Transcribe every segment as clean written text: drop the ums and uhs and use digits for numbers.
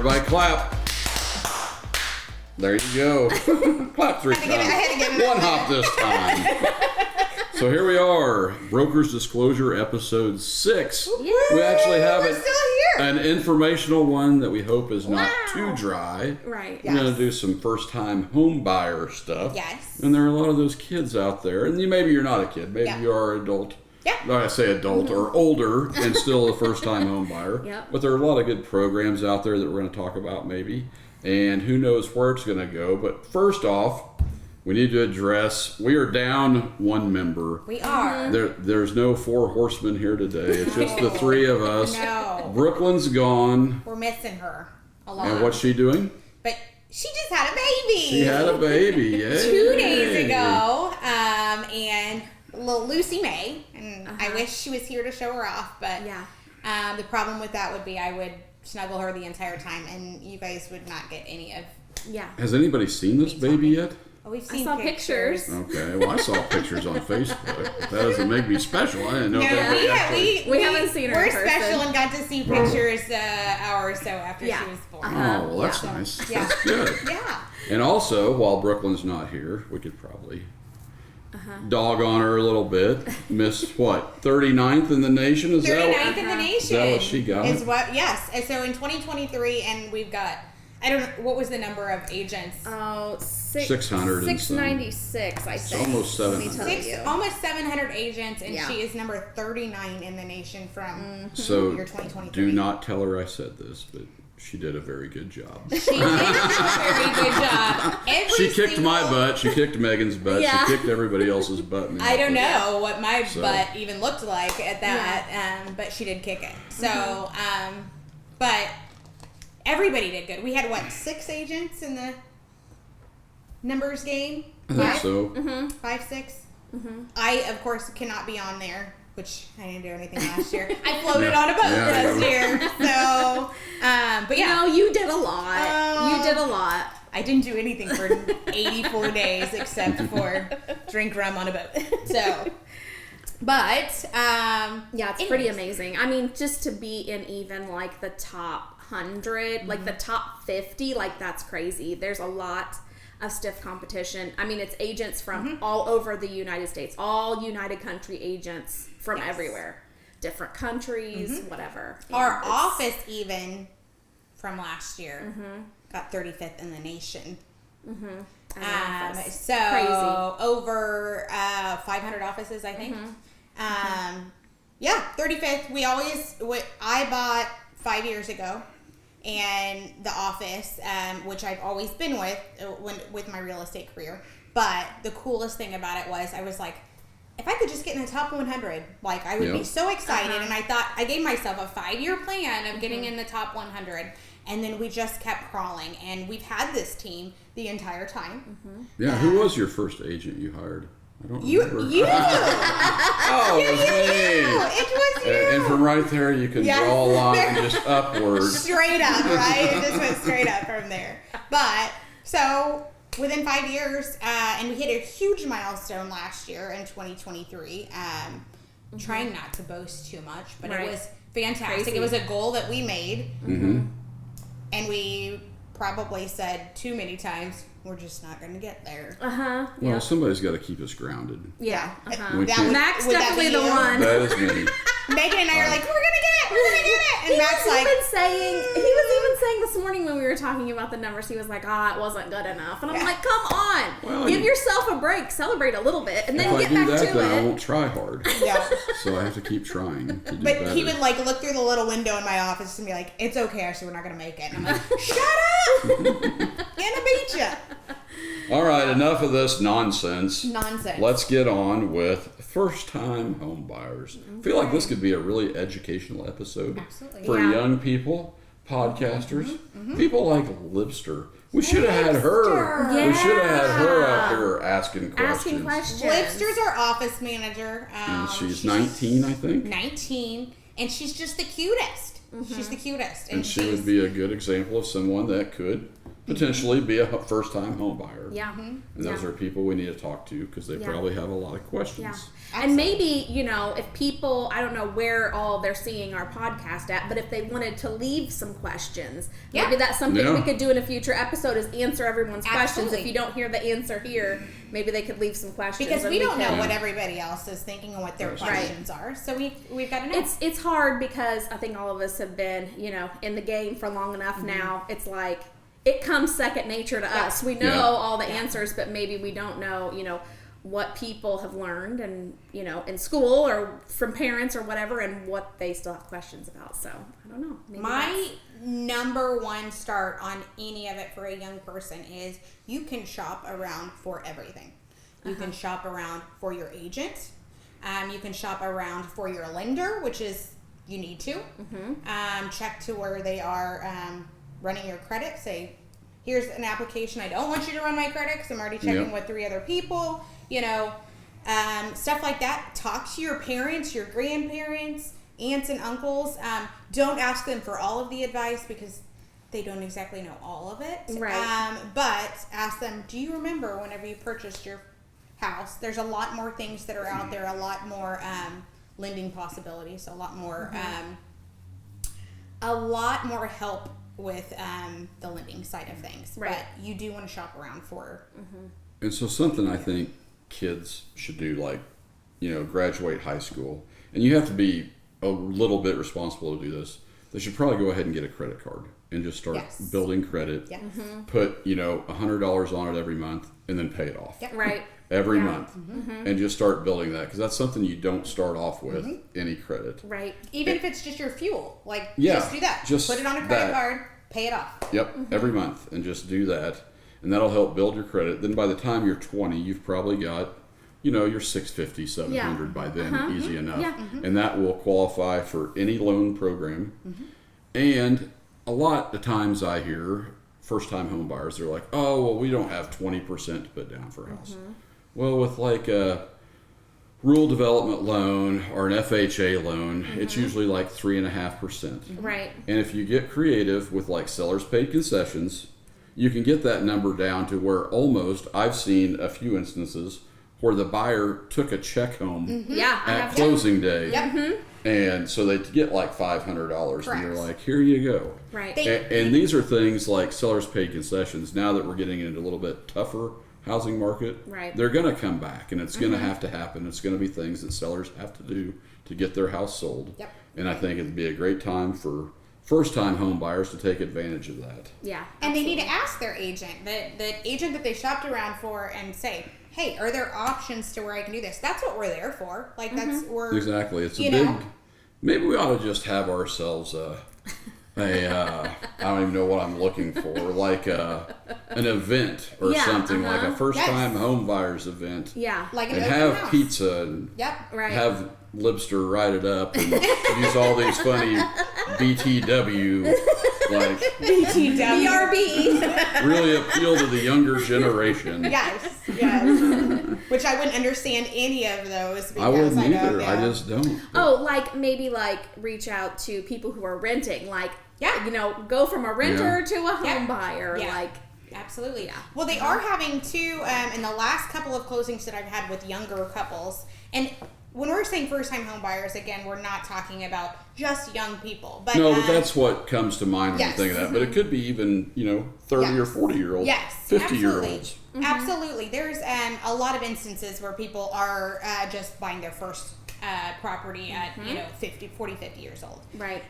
Everybody clap. There you go. Clap 3 times. One hop this time. So here we are, Broker's Disclosure episode 6. Yay! We actually have We're still here. an informational one that we hope is not too dry. Right. We're going to do some first-time home buyer stuff. Yes. And there are a lot of those kids out there. And maybe you're not a kid. Maybe you are an adult. Yeah. No, I say adult or older and still a first-time home buyer. Yep. But there are a lot of good programs out there that we're going to talk about maybe. And who knows where it's going to go. But first off, we need to address, we are down one member. We are. There's no 4 horsemen here today. It's just the 3 of us. No. Brooklyn's gone. We're missing her a lot. And what's she doing? But she just had a baby. She had a baby, yay. 2 days ago. And little Lucy May. And I wish she was here to show her off. But the problem with that would be I would snuggle her the entire time. And you guys would not get any of... Has anybody seen this baby yet? Oh, we've seen pictures. Okay, well I saw pictures on Facebook. That doesn't make me special. I didn't know we haven't seen her We're in person. special and got to see pictures hour or so after she was born. Oh, well that's nice. Yeah. That's good. Yeah. And also, while Brooklyn's not here, we could probably dog on her a little bit. Miss what? 39th in the nation? Is 39th in the nation. Is that what she got? Yes. And so in 2023, and we've got, I don't know, what was the number of agents? Oh, 600 and some. 696, I think. Almost 700. Let me tell you. Almost 700 agents, and she is number 39 in the nation from So year 2023. do not tell her I said this, but she did a very good job. She did a very good job. She kicked my butt. She kicked Megan's butt. She kicked everybody else's butt. I don't know what my butt even looked like at that, but she did kick it. So, but everybody did good. We had, 6 agents in the numbers game? I think so. 5, 6? I, of course, cannot be on there, which I didn't do anything last year. I floated on a boat last year. So, but No, you did a lot. You did a lot. I didn't do anything for 84 days except for drink rum on a boat. So, but, it's pretty amazing. I mean, just to be in even like the top 100, like the top 50, like that's crazy. There's a lot of stiff competition. I mean, it's agents from all over the United States, all United Country agents from everywhere, different countries, whatever. Our office even from last year got 35th in the nation. So crazy. over 500 offices, I think. 35th. I bought 5 years ago, and the office, which I've always been with my real estate career. But the coolest thing about it was I was like, if I could just get in the top 100, like I would be so excited. And I thought I gave myself a 5-year plan of getting in the top 100. And then we just kept crawling, and we've had this team the entire time. Yeah, who was your first agent you hired? I don't remember. You. Oh, it was me. It was you. And from right there, you can draw a line just upward. Straight up, right? It just went straight up from there. But, so, within 5 years, and we hit a huge milestone last year in 2023. Trying not to boast too much, but it was fantastic. Crazy. It was a goal that we made. And we probably said too many times, we're just not going to get there. Well, somebody's got to keep us grounded. Yeah. Max definitely the one. That is me. Megan and I are like, we're going to get it. And Max like... He was even saying this morning when we were talking about the numbers, he was like, it wasn't good enough. And I'm like, come on. Well, give yourself a break. Celebrate a little bit. And then get back to then I it. won't try hard. Yeah. So I have to keep trying to do But better. he would like look through the little window in my office and be like, it's okay, Ashley, we're not going to make it. And I'm like, shut up! Gonna beat ya. All right, enough of this nonsense. Nonsense. Let's get on with first-time home buyers. I feel like this could be a really educational episode for young people, podcasters, people like Libster. We should have had her. Yeah. We should have had her up here asking questions. Libster's our office manager. And she's 19, I think. 19, and she's just the cutest. She's the cutest. And she would be a good example of someone that could potentially be a first-time home buyer. Yeah. And those are people we need to talk to because they probably have a lot of questions. Yeah. And maybe, if people, I don't know where all they're seeing our podcast at, but if they wanted to leave some questions, maybe that's something we could do in a future episode is answer everyone's questions. If you don't hear the answer here, maybe they could leave some questions. Because we don't know what everybody else is thinking and what their questions are. So we've got to know. It's hard because I think all of us have been, in the game for long enough now. It's like, it comes second nature to us. We know all the answers, but maybe we don't know, what people have learned and, in school or from parents or whatever, and what they still have questions about. So, I don't know. Maybe my number one start on any of it for a young person is you can shop around for everything. You can shop around for your agent. You can shop around for your lender, which is, you need to. Check to where they are running your credit. Say, here's an application. I don't want you to run my credit because I'm already checking with 3 other people. Stuff like that. Talk to your parents, your grandparents, aunts and uncles. Don't ask them for all of the advice because they don't exactly know all of it. Right. But ask them, do you remember whenever you purchased your house? There's a lot more things that are out there, a lot more lending possibilities, a lot more help with the lending side of things. Right. But you do want to shop around for. And so something I think kids should do, like, graduate high school, and you have to be a little bit responsible to do this. They should probably go ahead and get a credit card and just start building credit. Yes. Put, $100 on it every month and then pay it off. Yep. Right. Every month. And just start building that because that's something you don't start off with any credit. Right. Even if it's just your fuel, just do that. Just put it on a credit card, pay it off. Yep, every month, and just do that, and that'll help build your credit. Then by the time you're 20, you've probably got, your 650, 700 by then, easy enough, and that will qualify for any loan program. And a lot of times I hear first-time home buyers, they're like, "Oh, well, we don't have 20% to put down for a house." Well, with like a rural development loan or an FHA loan, it's usually like 3.5%. Right. And if you get creative with like sellers paid concessions, you can get that number down to where almost, I've seen a few instances where the buyer took a check home at closing day. And so they get like $500 and you're like, here you go. Right. And these are things like sellers paid concessions. Now that we're getting into a little bit tougher housing market, they're going to come back, and it's going to have to happen. It's going to be things that sellers have to do to get their house sold. And I think it'd be a great time for first-time home buyers to take advantage of that. Yeah. And they need to ask their agent, the agent that they shopped around for, and say, hey, are there options to where I can do this? That's what we're there for. Like, that's where... Exactly. It's a big... Maybe we ought to just have ourselves I don't even know what I'm looking for, like an event or something, like a first-time home buyers event. Yeah. Like an and open have house. Pizza and have Libster write it up and use all these funny BTW, like BTW. BRB. really appeal to the younger generation. Yes. Which I wouldn't understand any of those. Because I wouldn't either. know. I just don't. Oh, maybe reach out to people who are renting, go from a renter to a home buyer, Absolutely. Yeah. Well, they are having two in the last couple of closings that I've had with younger couples. And when we're saying first-time home buyers, again, we're not talking about just young people. But but that's what comes to mind when you think of that. But it could be even 30 or 40-year-olds, 50-year-olds. Absolutely. There's a lot of instances where people are just buying their first property at 50 years old. Right.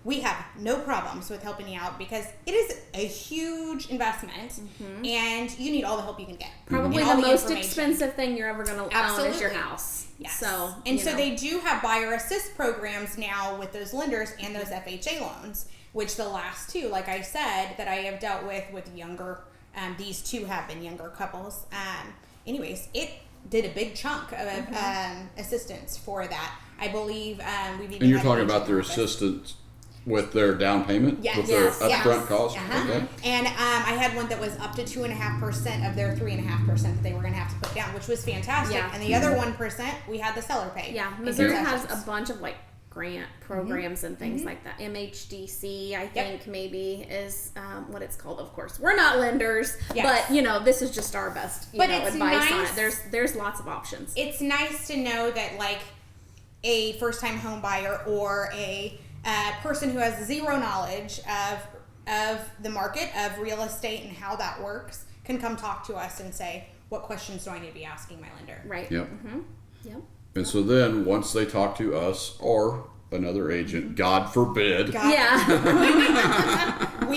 We have no problems with helping you out because it is a huge investment and you need all the help you can get. Probably the most expensive thing you're ever going to own is your house. Yes. So they do have buyer assist programs now with those lenders and those FHA loans, which the last two, like I said, that I have dealt with younger, these two have been younger couples. Anyways, it did a big chunk of assistance for that. I believe we've even. And you're talking about their assistance with their down payment? Yes. With their upfront cost? Okay. And I had one that was up to 2.5% of their 3.5% that they were going to have to put down, which was fantastic. Yeah. And the other 1%, we had the seller pay. Yeah, Missouri has a bunch of grant programs and things like that. MHDC, I think maybe is what it's called. Of course, we're not lenders, but this is just our best advice on it. There's lots of options. It's nice to know that like a first-time home buyer or a person who has zero knowledge of the market of real estate and how that works can come talk to us and say, what questions do I need to be asking my lender? Right. Yep. Yep. And so then once they talk to us or another agent, God forbid. We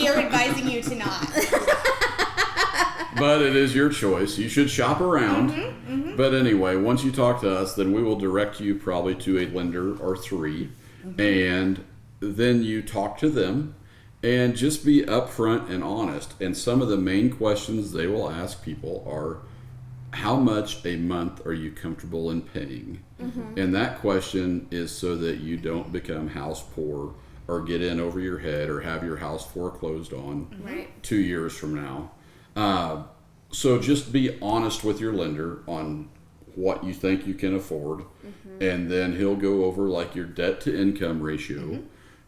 are advising you to not. But it is your choice. You should shop around. But anyway, once you talk to us, then we will direct you probably to a lender or three. And then you talk to them and just be upfront and honest. And some of the main questions they will ask people are, how much a month are you comfortable in paying? And that question is so that you don't become house poor or get in over your head or have your house foreclosed on 2 years from now. So just be honest with your lender on what you think you can afford. And then he'll go over like your debt to income ratio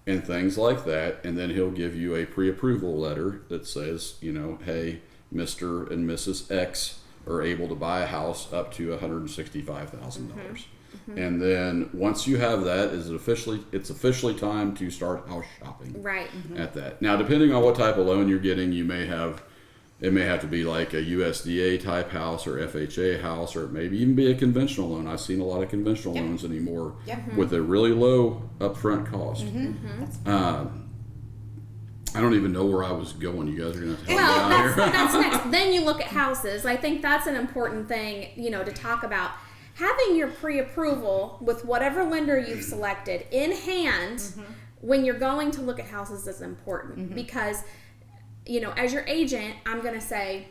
and things like that. And then he'll give you a pre-approval letter that says, hey, Mr. and Mrs. X are able to buy a house up to $165,000. And then once you have that, it's officially time to start house shopping. Right. At that. Now, depending on what type of loan you're getting, it may have to be like a USDA type house or FHA house, or it may even be a conventional loan. I've seen a lot of conventional loans anymore with a really low upfront cost. I don't even know where I was going. You guys are going to help me out here. That's next. Then you look at houses. I think that's an important thing, to talk about. Having your pre-approval with whatever lender you've selected in hand when you're going to look at houses is important because, as your agent, I'm going to say,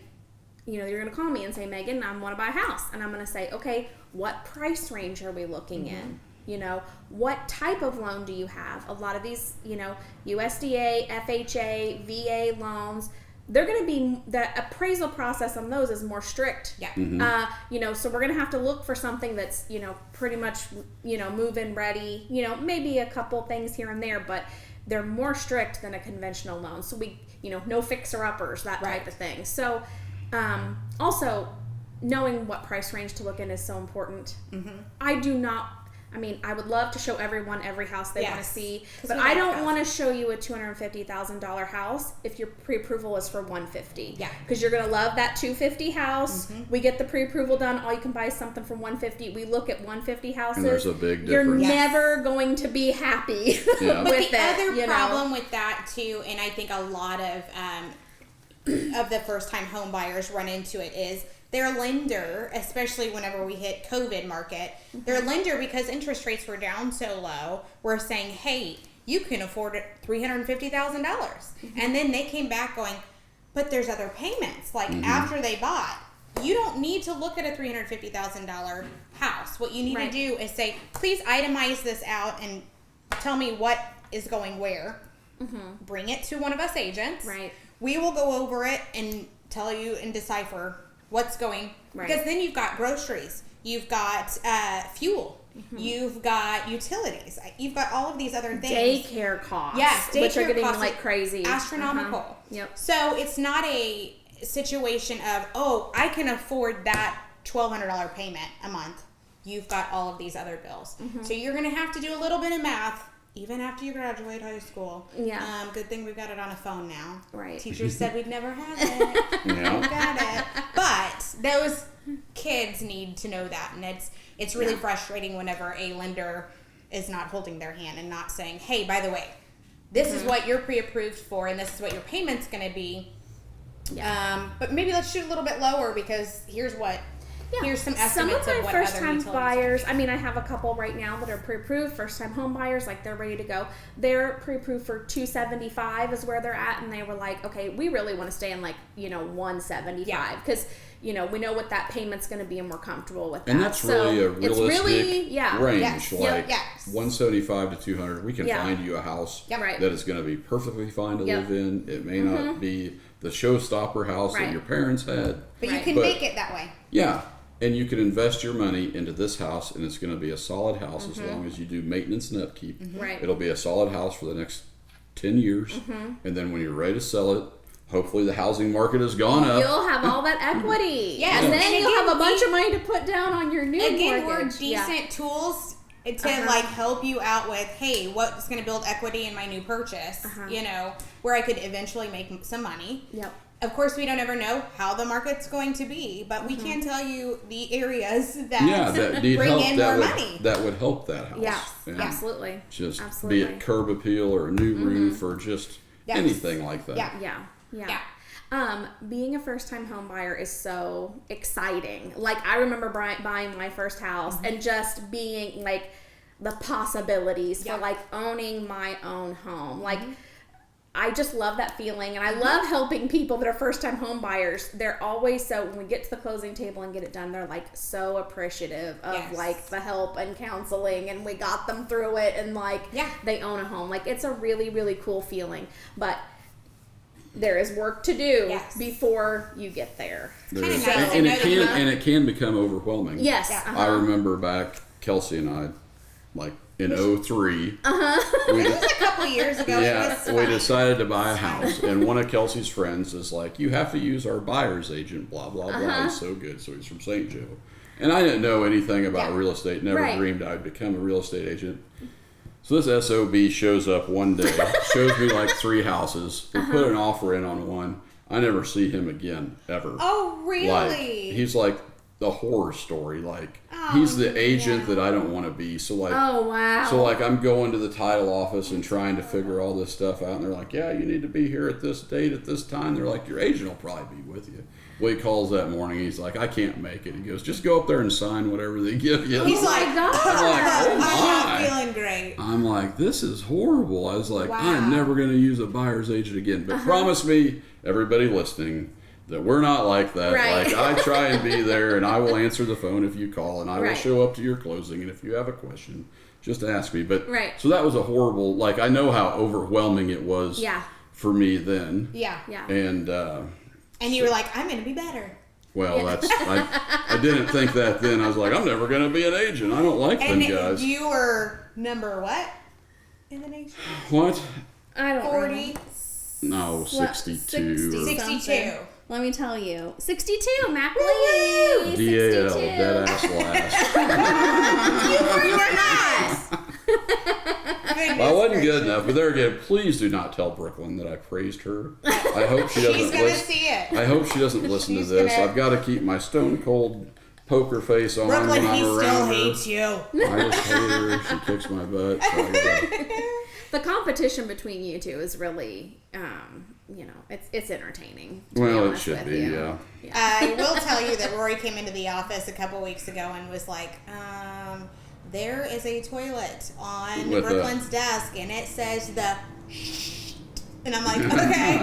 you're going to call me and say, Megan, I want to buy a house. And I'm going to say, okay, what price range are we looking in? What type of loan do you have? A lot of these, USDA, FHA, VA loans, they're going to be, the appraisal process on those is more strict. Yeah. So we're going to have to look for something that's, pretty much, move-in ready, maybe a couple things here and there, but they're more strict than a conventional loan. So we, no fixer-uppers, that type of thing. So also knowing what price range to look in is so important. I would love to show everyone every house they want to see, but I don't want to show you a $250,000 house if your pre-approval is for $150,000. Yeah, because you're gonna love that $250,000 house. We get the pre-approval done. All you can buy is something from $150,000. We look at $150,000 houses. And there's a big difference. You're never going to be happy with but the it. Other problem with that too, and I think a lot of the first-time home buyers run into it is their lender, especially whenever we hit COVID market, their lender, because interest rates were down so low, were saying, hey, you can afford $350,000. And then they came back going, but there's other payments. Like after they bought, you don't need to look at a $350,000 house. What you need to do is say, please itemize this out and tell me what is going where. Bring it to one of us agents. Right. We will go over it and tell you and decipher what's going, because then you've got groceries, you've got fuel, you've got utilities, you've got all of these other things. Daycare costs. Yes, daycare which are getting costs like crazy. Astronomical. Yep. So it's not a situation of, oh, I can afford that $1,200 payment a month. You've got all of these other bills. So you're going to have to do a little bit of math even after you graduate high school. Yeah. Good thing we've got it on a phone now. Right. Teachers said we'd never have it. Yeah. We've got it. But those kids need to know that. And it's really frustrating whenever a lender is not holding their hand and not saying, hey, by the way, this is what you're pre-approved for and this is what your payment's going to be. But maybe let's shoot a little bit lower because here's some estimates of what first-time other buyers. I have a couple right now that are pre-approved, first-time home buyers, like they're ready to go. They're pre-approved for $275 is where they're at, and they were like, okay, we really want to stay in $175 because we know what that payment's going to be and we're comfortable with that. And that's really a realistic range, Yes. like 175 to 200. We can find you a house that is going to be perfectly fine to live in. It may not be the showstopper house that your parents had, but you can make it that way. Yeah. and you can invest your money into this house, and it's going to be a solid house as long as you do maintenance and upkeep. Right. It'll be a solid house for the next 10 years, and then when you're ready to sell it, hopefully the housing market has gone up. You'll have all that equity. Yes. And then And you'll again, have a bunch of money to put down on your new Again, mortgage. we're decent tools to like help you out with, hey, what's going to build equity in my new purchase, you know, where I could eventually make some money. Yep. Of course, we don't ever know how the market's going to be, but we can tell you the areas that need bring help, in that more would, money. That would help that house. Yes, And absolutely. Just Absolutely. be it curb appeal or a new roof or just anything like that. Yeah. Being a first-time home buyer is so exciting. Like, I remember buying my first house and just being like the possibilities for like owning my own home. Like, I just love that feeling, and I love helping people that are first-time home buyers. They're always so, when we get to the closing table and get it done, they're like so appreciative of like the help and counseling, and we got them through it, and like they own a home. Like, it's a really, really cool feeling, but there is work to do before you get there. Kind of nice and it can become overwhelming. Yes. I remember back, Kelsey and I, like in 03. It was a couple years ago. We decided to buy a house, and one of Kelsey's friends is like, you have to use our buyer's agent, blah, blah, blah. He's so good. So he's from St. Joe. And I didn't know anything about real estate, never dreamed I'd become a real estate agent. So this SOB shows up one day, shows me like 3 houses. We put an offer in on one. I never see him again, ever. Oh, really? Like, he's like the horror story. Like, he's the agent that I don't want to be. So like, so like I'm going to the title office and trying to figure all this stuff out, and they're like, yeah, you need to be here at this date at this time. They're like, your agent will probably be with you. Well, he calls that morning. He's like, I can't make it. He goes, just go up there and sign whatever they give you. He's like, God. I'm like, oh my. I'm not feeling great. I'm like, this is horrible. I was like, I'm never going to use a buyer's agent again. But promise me, everybody listening, that we're not like that. Right. Like, I try and be there, and I will answer the phone if you call, and I will show up to your closing. And if you have a question, just ask me. But so that was a horrible. Like, I know how overwhelming it was for me then. And you were like, I'm going to be better. Well, I didn't think that then. I was like, I'm never going to be an agent. I don't like them guys. You were number what in the nation? What? I don't 40? No, 62. 62. Let me tell you. 62, Mac Lee. DAL, dead ass last. You were not. Well, I wasn't good enough, but there again, please do not tell Brooklyn that I praised her. I hope she doesn't She's going to see it. I hope she doesn't listen to this. I've got to keep my stone cold poker face on Brooklyn, when I'm he around still her. hates you. I just hate her. She kicks my butt. So The competition between you two is really, it's entertaining. Well, it should be, yeah. I will tell you that Rory came into the office a couple weeks ago and was like, there is a toilet on Brooklyn's desk, and it says the and I'm like, okay,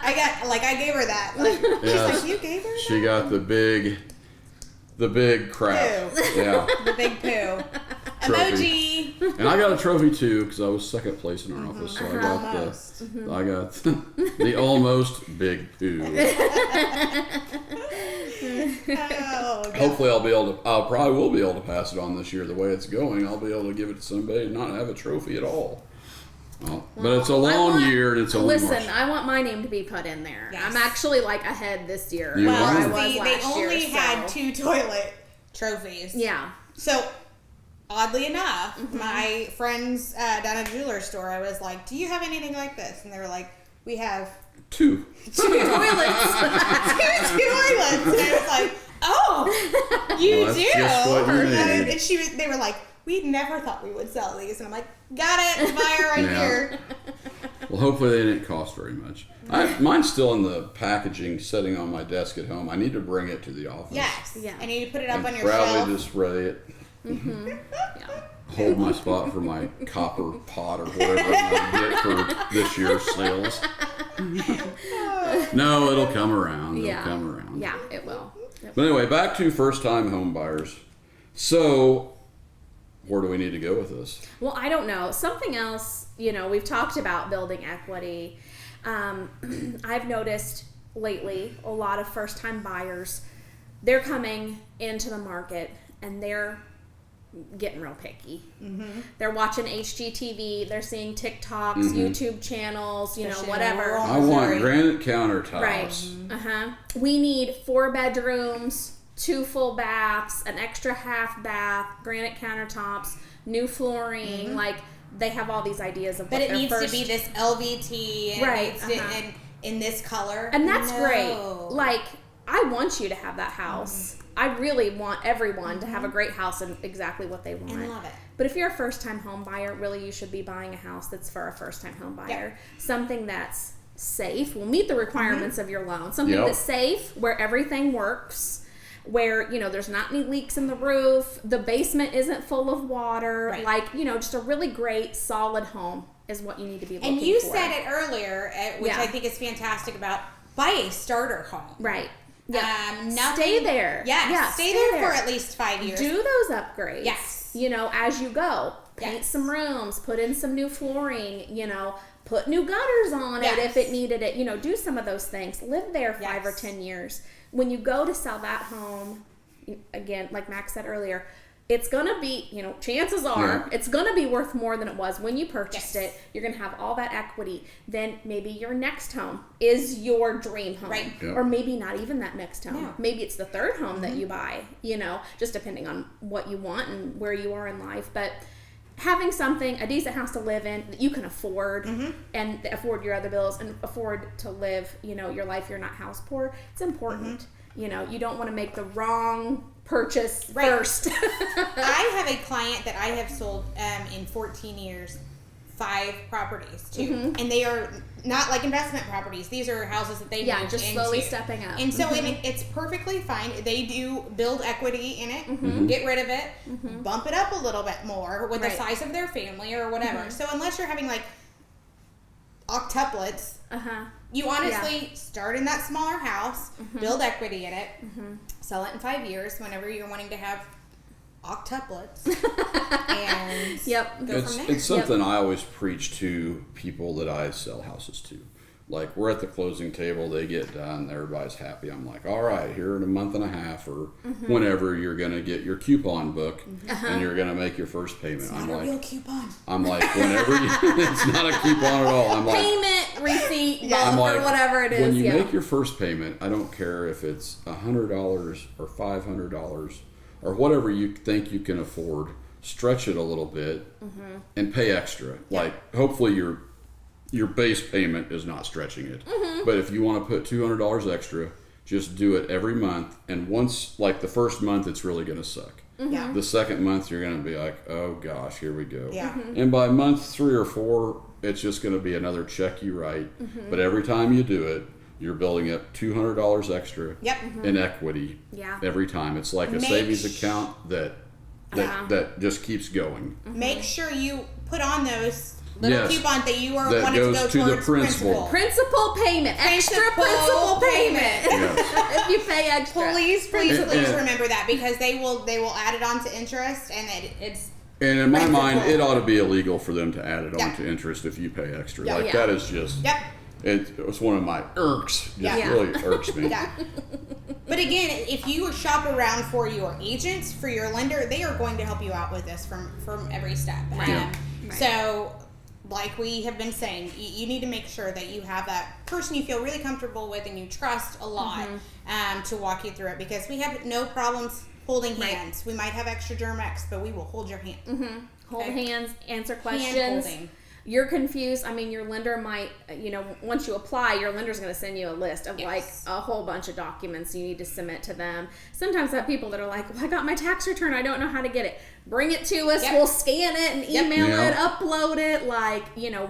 I gave her that. Like, she's like, you gave her that? She got the big crap. Poo. Yeah. The big poo. Trophy. Emoji. And I got a trophy too because I was second place in our office, so I got the almost big poo. Hopefully I'll probably will be able to pass it on this year. The way it's going, I'll be able to give it to somebody and not have a trophy at all. Well, but it's a long year and it's only March. I want my name to be put in there. Yes. I'm actually like ahead this year. You well, are? they only had 2 toilet trophies. Yeah. So, oddly enough, my friends down at a jeweler store, I was like, do you have anything like this? And they were like, we have 2 toilets. 2 toilets. And I was like, oh, you well, do. Just what you need. And they were like, we never thought we would sell these. And I'm like, got it, buyer right here. Well, hopefully they didn't cost very much. Mine's still in the packaging sitting on my desk at home. I need to bring it to the office. Yes. Yeah. I need to put it up and on your proudly shelf. display it. Yeah. Hold my spot for my copper pot or whatever I'm going to get for this year's sales. No, it'll come around. It'll come around. Yeah, it will. But anyway, back to first-time home buyers. So, where do we need to go with this? Well, I don't know. Something else, we've talked about building equity. I've noticed lately a lot of first-time buyers they're coming into the market and they're getting real picky. They're watching HGTV, they're seeing TikToks, YouTube channels, whatever. I want granite countertops. Right. We need 4 bedrooms, 2 full baths, an extra half bath, granite countertops, new flooring. Like, they have all these ideas of but what it needs to be this LVT and right. it needs to, in this color. And that's great. Like, I want you to have that house. I really want everyone to have a great house and exactly what they want. And love it. But if you're a first-time home buyer, really you should be buying a house that's for a first-time home buyer. Something that's safe, will meet the requirements of your loan. Something that's safe, where everything works, where, there's not any leaks in the roof, the basement isn't full of water, like, just a really great, solid home is what you need to be looking for. And you said it earlier, which I think is fantastic, about buy a starter home. Right. Stay there. Stay there for at least 5 years. Do those upgrades. Yes. As you go. Paint some rooms, put in some new flooring, put new gutters on it if it needed it. Do some of those things. Live there 5 or 10 years. When you go to sell that home, again, like Max said earlier, it's going to be, chances are it's going to be worth more than it was when you purchased it. You're going to have all that equity. Then maybe your next home is your dream home. Right. Yeah. Or maybe not even that next home. Yeah. Maybe it's the third home that you buy, just depending on what you want and where you are in life. But having something, a decent house to live in that you can afford and afford your other bills and afford to live, your life, you're not house poor, it's important. You don't want to make the wrong purchase first. I have a client that I have sold in 14 years 5 properties to, and they are not like investment properties. These are houses that they moved just into. slowly stepping up. And so it's perfectly fine. They do build equity in it, get rid of it, bump it up a little bit more with the size of their family or whatever. So unless you're having like octuplets, you honestly start in that smaller house, build equity in it, sell it in 5 years whenever you're wanting to have octuplets, and go from there. It's something I always preach to people that I sell houses to. Like, we're at the closing table, they get done, everybody's happy. I'm like, all right, here in a month and a half or whenever you're going to get your coupon book and you're going to make your first payment. It's not a real coupon. I'm like, whenever it's not a coupon at all. I'm like, payment receipt, I'm like, or whatever it is. When you make your first payment, I don't care if it's $100 or $500 or whatever you think you can afford, stretch it a little bit and pay extra. Like, hopefully your base payment is not stretching it. But if you want to put $200 extra, just do it every month. And once, like the first month, it's really going to suck. The second month, you're going to be like, oh gosh, here we go. And by month 3 or 4, it's just going to be another check you write. But every time you do it, you're building up $200 extra in equity every time. It's like a savings account that just keeps going. Make sure you put on those little coupon that you are wanting to go to towards the principal. Principal payment. Extra principal payment. If you pay extra. Please remember that, because they will add it on to interest, and it's. And in my mind, it ought to be illegal for them to add it on to interest if you pay extra. That is just. It's one of my irks. Really irks me. But again, if you shop around for your agents, for your lender, they are going to help you out with this from every step. So, like we have been saying, you need to make sure that you have that person you feel really comfortable with and you trust a lot to walk you through it, because we have no problems holding hands. We might have extra Germex, but we will hold your hand. Hold hands, answer questions. Hand-holding. You're confused. I mean, your lender might, once you apply, your lender's going to send you a list of like a whole bunch of documents you need to submit to them. Sometimes I have people that are like, well, I got my tax return, I don't know how to get it. Bring it to us. We'll scan it and email it, upload it,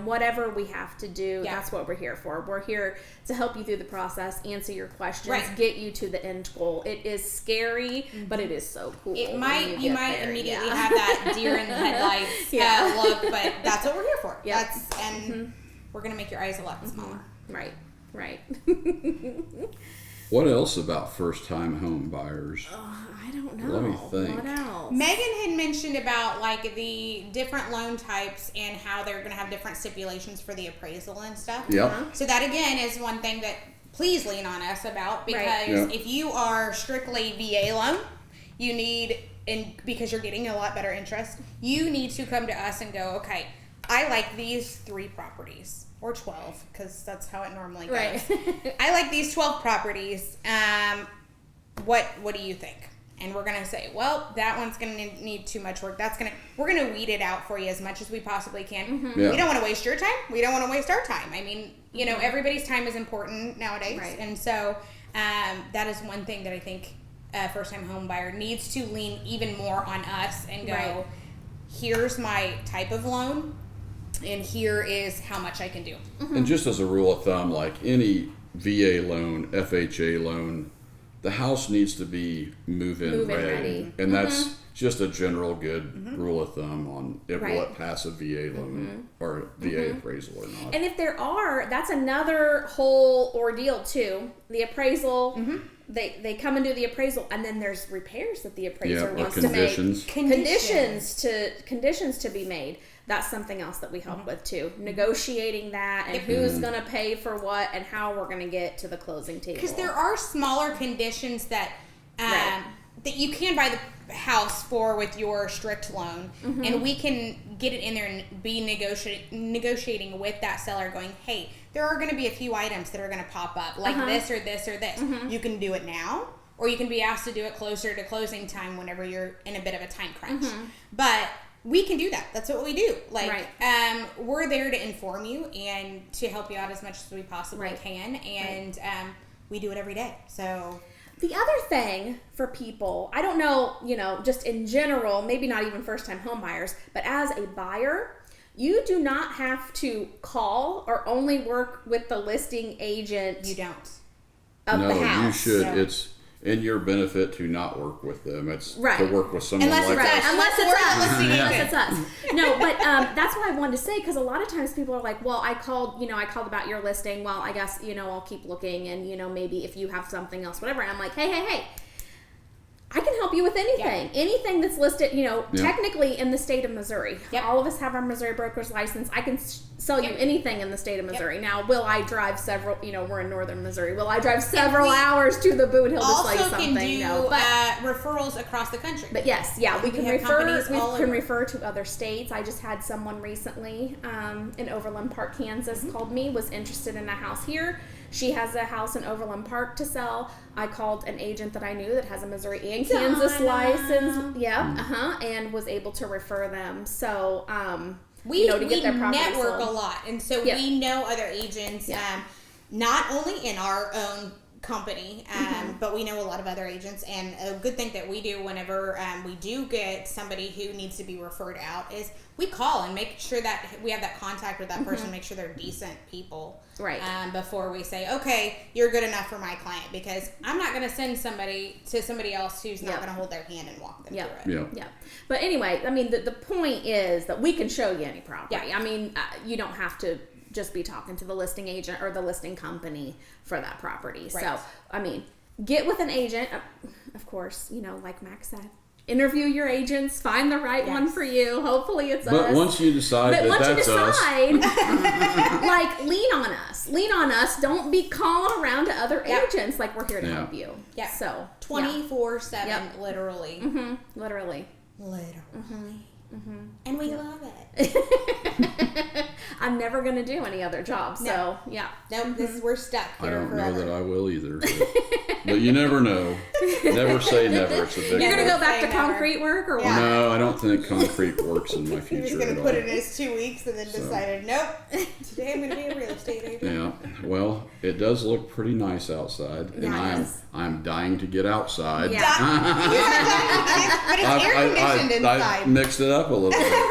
whatever we have to do. That's what we're here for. We're here to help you through the process, answer your questions, get you to the end goal. It is scary, but it is so cool. You might immediately have that deer in the headlights look, but that's what we're here for. We're going to make your eyes a lot smaller. Right. What else about first-time home buyers? I don't know. Let me think. What else? Megan had mentioned about like the different loan types and how they're going to have different stipulations for the appraisal and stuff. Yep. So that again is one thing that please lean on us about, because Right. if you are strictly VA loan, you need, and because you're getting a lot better interest, you need to come to us and go, okay, I like these 3 properties, or 12, because that's how it normally goes. Right. I like these 12 properties. What do you think? And we're gonna say, well, that one's gonna need too much work. We're gonna weed it out for you as much as we possibly can. Mm-hmm. Yeah. We don't want to waste your time. We don't want to waste our time. I mean, you know, everybody's time is important nowadays, Right. and so that is one thing that I think a first-time home buyer needs to lean even more on us and go, Right. here's my type of loan, and here is how much I can do. And just as a rule of thumb, like any VA loan, FHA loan, the house needs to be move-in Move-in ready. ready. And that's just a general good rule of thumb on if Right. will it pass a VA loan or VA appraisal or not. And if there are, that's another whole ordeal too. The appraisal, they come and do the appraisal, and then there's repairs that the appraiser Yeah, or wants conditions. to make. Conditions to be made. That's something else that we help with too. Negotiating that and who's going to pay for what and how we're going to get to the closing table. Because there are smaller conditions that Right. that you can buy the house for with your strict loan, and we can get it in there and be negotiating with that seller, going, hey, there are going to be a few items that are going to pop up, like this or this or this. You can do it now, or you can be asked to do it closer to closing time whenever you're in a bit of a time crunch. But we can do that. That's what we do. Like, Right. we're there to inform you and to help you out as much as we possibly Right. can, and we do it every day. So The other thing for people, I don't know, you know, just in general, maybe not even first-time home buyers, but as a buyer, you do not have to call or only work with the listing agent you don't. of the No, house. you should. No. It's in your benefit to not work with them. It's Right. to work with someone Unless like it's us. us. Unless We're it's the us. listing Unless agent. it's us. No, but that's what I wanted to say, because a lot of times people are like, well, I called about your listing. Well, I guess, you know, I'll keep looking, and, you know, maybe if you have something else, whatever. And I'm like, hey. I can help you with anything. Anything that's listed, you know, technically in the state of Missouri. Yep. All of us have our Missouri broker's license. I can sell you anything in the state of Missouri. Now, will I drive several, you know, we're in northern Missouri. Will I drive several hours to the Boot Hill to sell you Also something? can do No, but referrals across the country. but yes, yeah, we can have refer. companies We all can over. refer to other states. I just had someone recently in Overland Park, Kansas, called me, was interested in a house here. She has a house in Overland Park to sell. I called an agent that I knew that has a Missouri and Kansas license. Yeah, and was able to refer them. So, We, you know, to get their property network sold. a lot, and so Yep. we know other agents, Yeah. not only in our own company, but we know a lot of other agents. And a good thing that we do whenever we do get somebody who needs to be referred out is we call and make sure that we have that contact with that person, make sure they're decent people, Right. before we say, okay, you're good enough for my client, because I'm not going to send somebody to somebody else who's not Yep. going to hold their hand and walk them Yep. through it. Yeah. Yeah. But anyway, I mean, the point is that we can show you any property. Yeah. I mean, you don't have to just be talking to the listing agent or the listing company for that property. Right. So, I mean, get with an agent. Of course, you know, like Max said, interview your agents, find the right one for you. Hopefully it's But us. once you decide But that once you that's us, decide, like, lean on us. Lean on us. Don't be calling around to other Yeah. agents. Like, we're here to Yeah. help you. Yeah. So, 24/7, Yep. literally. yeah. Literally. And we love it. I'm never going to do any other job. So, yeah. No, we're stuck I here don't forever. know that I will either. But you never know. Never say never. It's a big You're going to word. go back to Say never. concrete work or what? Yeah. No, I don't think concrete works in my He was future going at to all. put it in his 2 weeks and then decided, nope, today I'm going to be a real estate agent. Yeah. Well, it does look pretty nice outside, and Yeah, it does. I'm dying to get outside. Yeah. But it's air conditioned inside. I mixed it up a little bit,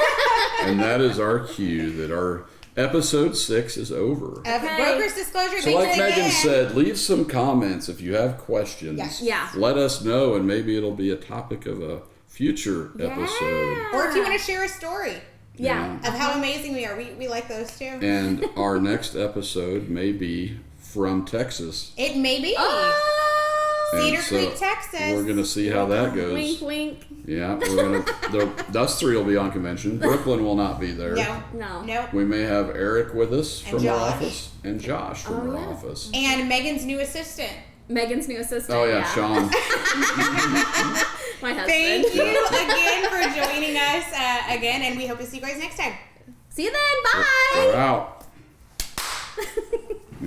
and that is our cue that our episode 6 is over. Okay. Broker's disclosure. So, thanks like Megan again. said, leave some comments if you have questions. Yes. Yeah. Let us know, and maybe it'll be a topic of a future episode. Or if you want to share a story Yeah. of how amazing we are, we like those too. And our next episode may be from Texas. It may be. Oh! Cedar Creek, Texas. We're going to see how that goes. Wink, wink. Yeah, we're gonna. Us three will be on convention. Brooklyn will not be there. No. We may have Eric with us And from our Josh. office, and Josh from our office, and Megan's new assistant. Megan's new assistant. Oh yeah, Sean. My husband. Thank you again for joining us again, and we hope to see you guys next time. See you then. Bye. We're out.